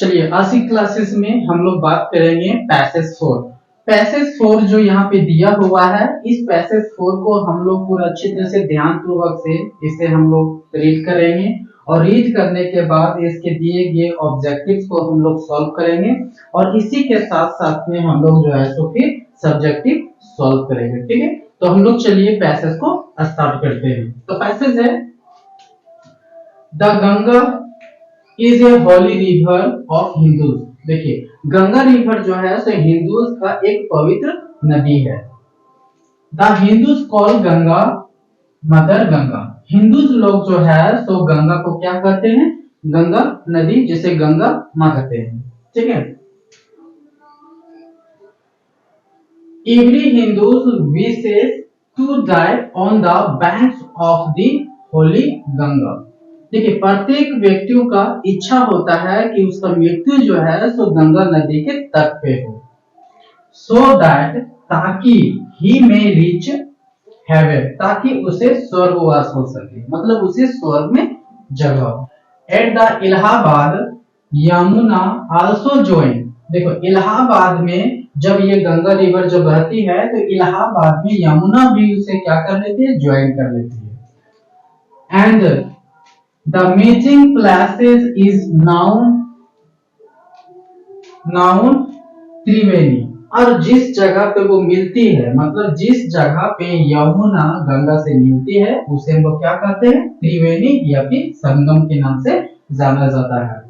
चलिए आज की क्लासेस में हम लोग बात करेंगे पैसेज 4। पैसेज 4 जो यहाँ पे दिया हुआ है, इस पैसेज 4 को हम लोग पूरा अच्छी तरह से ध्यानपूर्वक से इसे हम लोग रीड करेंगे और रीड करने के बाद इसके दिए गए ऑब्जेक्टिव्स को हम लोग सॉल्व करेंगे और इसी के साथ साथ में हम लोग जो है सो फिर सब्जेक्टिव सॉल्व करेंगे। ठीक है, तो हम लोग चलिए पैसेज को स्टार्ट करते हैं। तो पैसेज है the Ganga is a holy river of Hindus. देखिए गंगा रिवर जो है सो हिंदूज का एक पवित्र नदी है। The Hindus call Ganga mother Ganga. Hindus लोग जो है सो गंगा को क्या कहते हैं? गंगा नदी, जिसे गंगा मां कहते हैं। ठीक है, every Hindus wishes to die on the banks of the holy Ganga. देखिए प्रत्येक व्यक्तियों का इच्छा होता है कि उसका मृत्यु जो है सो गंगा नदी के तट पे हो, सो दैट ताकि ही में रीच हेवन, ताकि उसे स्वर्गवास हो सके, मतलब उसे स्वर्ग में जगह हो। At the Allahabad Yamuna also join. देखो इलाहाबाद में जब ये गंगा रिवर जो बहती है तो इलाहाबाद में यमुना भी उसे क्या कर लेती है? ज्वाइन कर लेती है। And the meeting places is noun त्रिवेणी। और जिस जगह पे वो मिलती है, मतलब जिस जगह पे यमुना गंगा से मिलती है उसे हम लोग क्या कहते हैं? त्रिवेणी या फिर संगम के नाम से जाना जाता है।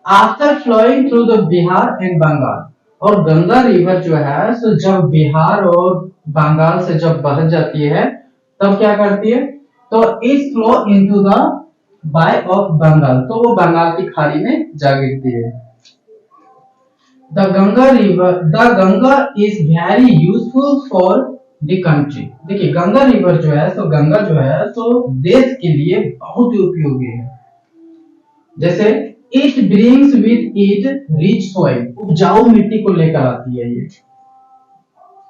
After flowing through the Bihar and Bengal. और गंगा रिवर जो है सो जब बिहार और बंगाल से जब बह जाती है तब क्या करती है? तो इस flow into the bay of Bengal, तो वो बंगाल की खाड़ी में जा गिरती है। The Ganga is very useful for the country. देखिए गंगा रिवर जो है तो गंगा जो है तो देश के लिए बहुत ही उपयोगी है। जैसे it brings with it rich soil, उपजाऊ मिट्टी को लेकर आती है। ये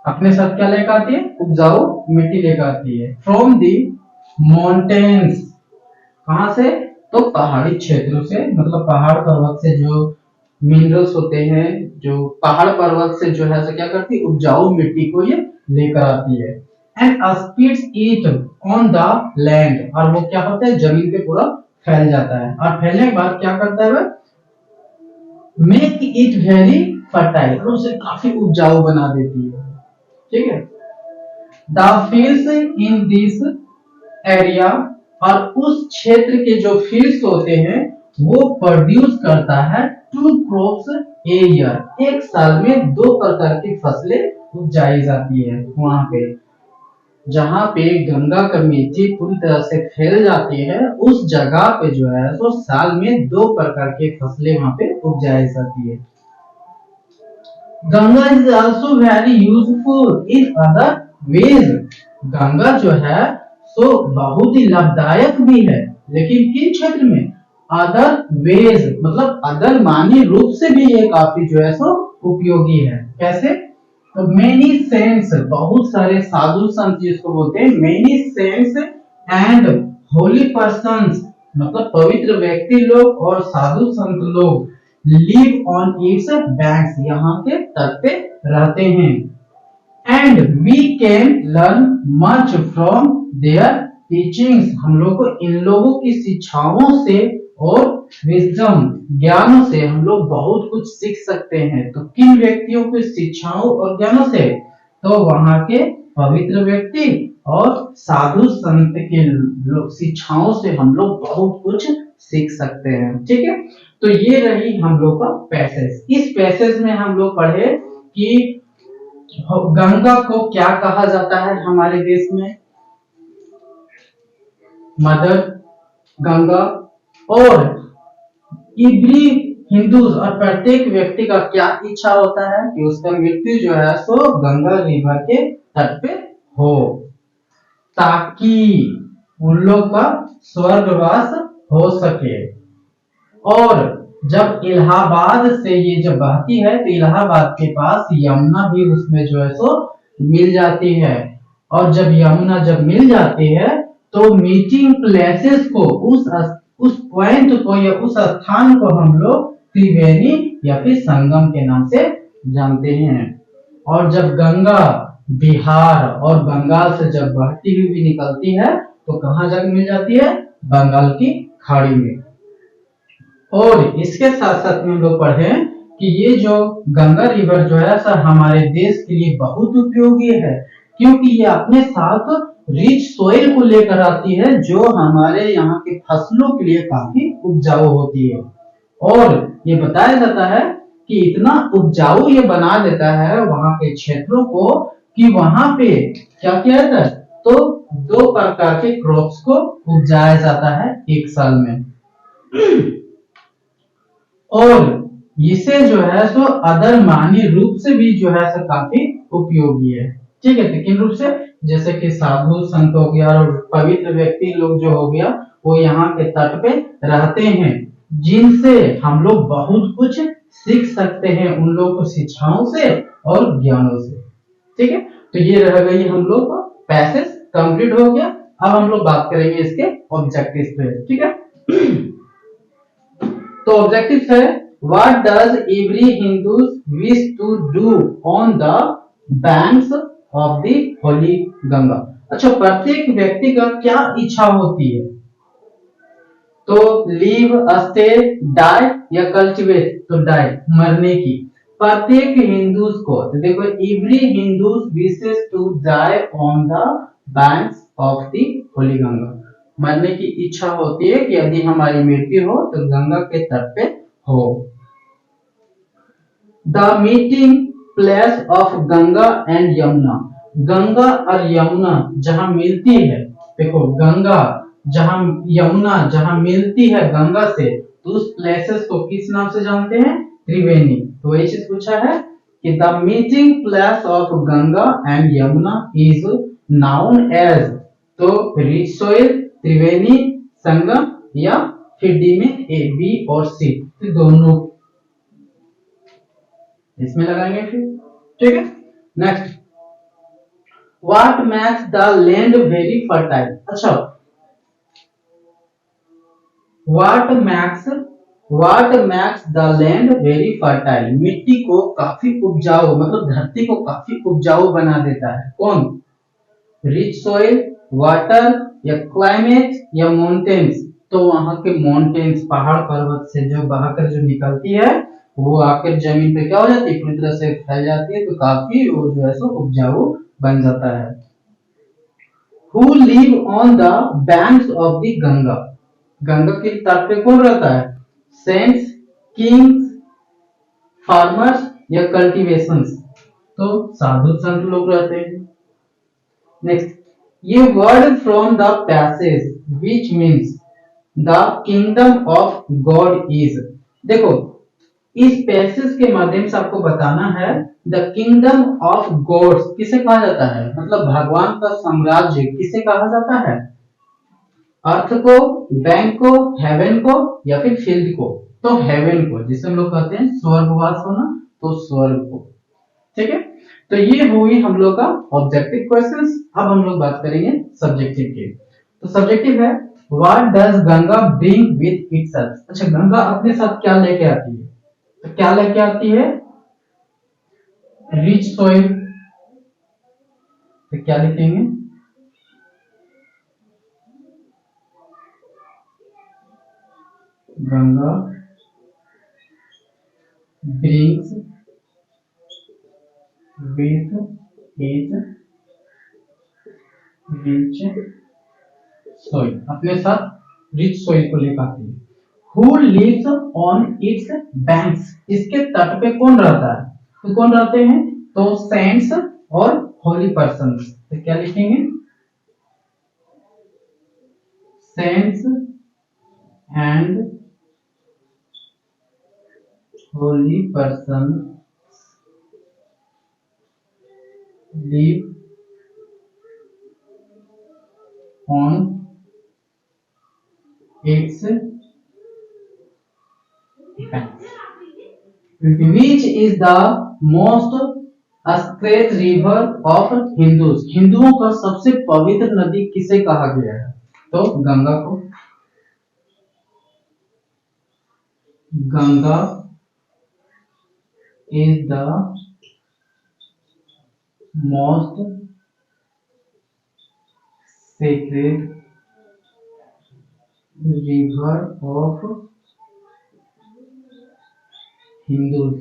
अपने साथ क्या लेकर आती है? उपजाऊ मिट्टी लेकर आती है। फ्रॉम द माउंटेन्स, कहां से? तो पहाड़ी क्षेत्रों से, मतलब पहाड़ पर्वत से जो मिनरल्स होते हैं, जो पहाड़ पर्वत से जो है तो क्या करती है? उपजाऊ मिट्टी को ये लेकर आती है। And spreads it on the land, और वो क्या होता है? जमीन पे पूरा फैल जाता है और फैलने के बाद क्या करता है वह? मेक इट वेरी फर्टाइल, और उसे काफी उपजाऊ बना देती है। ठीक है, the fields in this area, और उस क्षेत्र के जो फील्ड्स होते हैं वो प्रोड्यूस करता है 2 क्रॉप्स ए ईयर, एक साल में 2 प्रकार की फसलें उपजाई जाती है। वहां पे जहां पे गंगा का मिट्टी पूरी तरह से फैल जाती है उस जगह पे जो है तो साल में 2 प्रकार की फसलें वहां पे उपजाई जाती है। Ganga is also very useful in other ways. Ganga जो है तो बहुत ही लाभदायक भी है, लेकिन किन क्षेत्र में? अदर वेज, मतलब अदर मानी रूप से भी ये काफी जो है सो उपयोगी है। कैसे? तो मेनी सेंट्स, बहुत सारे साधु संत जिसको बोलते हैं, many saints and holy persons, मतलब पवित्र व्यक्ति लोग और साधु संत लोग लिव ऑन इट्स बैंक्स, यहाँ के तट पे रहते हैं। And we can learn much from their teachings, हम लोग को इन लोगों की शिक्षाओं से और विजडम, ज्ञानों से हम लोग बहुत कुछ सीख सकते हैं। तो किन व्यक्तियों की शिक्षाओं और ज्ञानों से? तो वहां के पवित्र व्यक्ति और साधु संत के शिक्षाओं से हम लोग बहुत कुछ सीख सकते हैं। ठीक है, तो ये रही हम लोग का पैसेज। इस पैसेज में हम लोग पढ़े कि गंगा को क्या कहा जाता है हमारे देश में? मदर गंगा। और एवरी हिंदूज, और प्रत्येक व्यक्ति का क्या इच्छा होता है? कि उसका मृत्यु जो है सो गंगा रिवर के तट पे हो, ताकि उन लोग का स्वर्गवास हो सके। और जब इलाहाबाद से ये जब बहती है तो इलाहाबाद के पास यमुना भी उसमें जो है सो मिल जाती है, और जब यमुना जब मिल जाती है तो मीटिंग प्लेसेस को, उस पॉइंट को या उस स्थान को हम लोग त्रिवेणी या फिर संगम के नाम से जानते हैं। और जब गंगा बिहार और बंगाल से जब बहती हुई भी निकलती है तो कहाँ जाकर मिल जाती है? बंगाल की खाड़ी में। और इसके साथ साथ में हम लोग पढ़े कि ये जो गंगा रिवर जो है सर हमारे देश के लिए बहुत उपयोगी है, क्योंकि ये अपने साथ रिच सोइल को लेकर आती है जो हमारे यहाँ के फसलों के लिए काफी उपजाऊ होती है। और ये बताया जाता है कि इतना उपजाऊ ये बना देता है वहां के क्षेत्रों को कि वहां पे क्या किया जाता है, तो 2 प्रकार के क्रॉप्स को उपजाया जाता है एक साल में। और इसे जो है सो अदर मानी रूप से भी जो है सो काफी उपयोगी है। ठीक है, तो किन रूप से? जैसे कि साधु संत हो गया और पवित्र व्यक्ति लोग जो हो गया वो यहाँ के तट पे रहते हैं, जिनसे हम लोग बहुत कुछ सीख सकते हैं उन लोग को शिक्षाओं से और ज्ञानों से। ठीक है, तो ये रह गई हम लोग का पैसेज कंप्लीट हो गया। अब हम लोग बात करेंगे इसके ऑब्जेक्टिव्स पे। ठीक है, तो ऑब्जेक्टिव्स है what does every Hindu wish to do on the banks of the holy Ganga. अच्छा, प्रत्येक व्यक्ति का क्या इच्छा होती है? तो लिव, स्टे, डाई या कल्टिवेट? तो डाई, मरने की। प्रत्येक हिंदू को, तो देखो every Hindu wishes to die on the banks of the holy Ganga. मरने की इच्छा होती है कि यदि हमारी मृत्यु हो तो गंगा के तट पे हो। The meeting place of Ganga and Yamuna. Ganga और यमुना जहां मिलती है, देखो गंगा जहां यमुना जहां मिलती है गंगा से, तो उस प्लेसेस को किस नाम से जानते हैं? त्रिवेणी। तो वही चीज पूछा है कि the meeting place of Ganga and Yamuna is known as, तो रिच सोइल, त्रिवेणी, संगम या फिर डी में ए, बी और सी, तो दोनों इसमें लगाएंगे फिर। ठीक है, next what makes the land very fertile. अच्छा, what makes the land very fertile, मिट्टी को काफी उपजाऊ, मतलब धरती को काफी उपजाऊ बना देता है कौन? रिच सोइल, वाटर या क्लाइमेट या माउंटेन्स? तो वहां के माउंटेन्स, पहाड़ पर्वत से जो बहाकर जो निकलती है वो आकर जमीन पे क्या हो जाती है? पूरी तरह से फैल जाती है, तो काफी वो जो है सो उपजाऊ बन जाता है। Who live on the banks of the Ganga? Ganga के तट पे कौन रहता है? सेंट्स, किंग्स, फार्मर्स या कल्टीवेशंस? तो साधु संत लोग रहते हैं। नेक्स्ट, ये word from the passage which means the kingdom of God is. देखो इस पैसेज के माध्यम से आपको बताना है द किंगडम ऑफ गॉड्स किसे कहा जाता है, मतलब भगवान का साम्राज्य किसे कहा जाता है? अर्थ को, बैंक को, हेवन को या फिर फील्ड को? तो हेवन को, जिसे हम लोग कहते हैं स्वर्गवास होना, तो स्वर्ग को। ठीक है, तो ये हुई हम लोग का ऑब्जेक्टिव क्वेश्चंस। अब हम लोग बात करेंगे सब्जेक्टिव की। तो सब्जेक्टिव है what does Ganga bring with itself. अच्छा, गंगा अपने साथ क्या लेके आती है? तो क्या लेके आती है? Rich soil. तो क्या लिखेंगे? Ganga brings with it rich soil, अपने साथ रिच सोइल को लेकर आती है। Who lives on its banks? इसके तट पे कौन रहता है? तो कौन रहते हैं? तो सेंट्स और होली पर्सन्स। तो क्या लिखेंगे? Saints and holy persons live on its banks. Which is the most sacred river of Hindus? हिंदुओं का सबसे पवित्र नदी किसे कहा गया है? तो गंगा को। Ganga is the most sacred river of Hindus।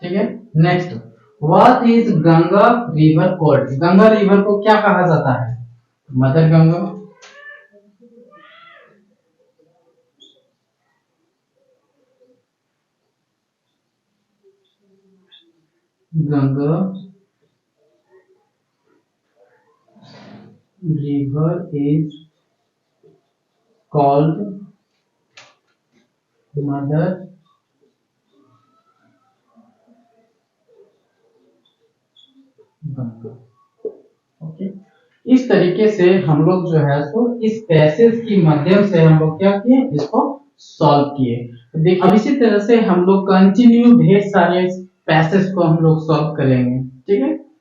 ठीक है। Next, what is Ganga river called? Ganga river को क्या कहा जाता है? Mother Ganga, Ganga river is called mother Ganga. Okay, इस तरीके से हम लोग जो है तो इस पैसेज के माध्यम से हम लोग क्या किए, इसको सॉल्व किए। देखिए, अब इसी तरह से हम लोग कंटिन्यू ढेर सारे पैसेज को हम लोग सॉल्व करेंगे। ठीक है।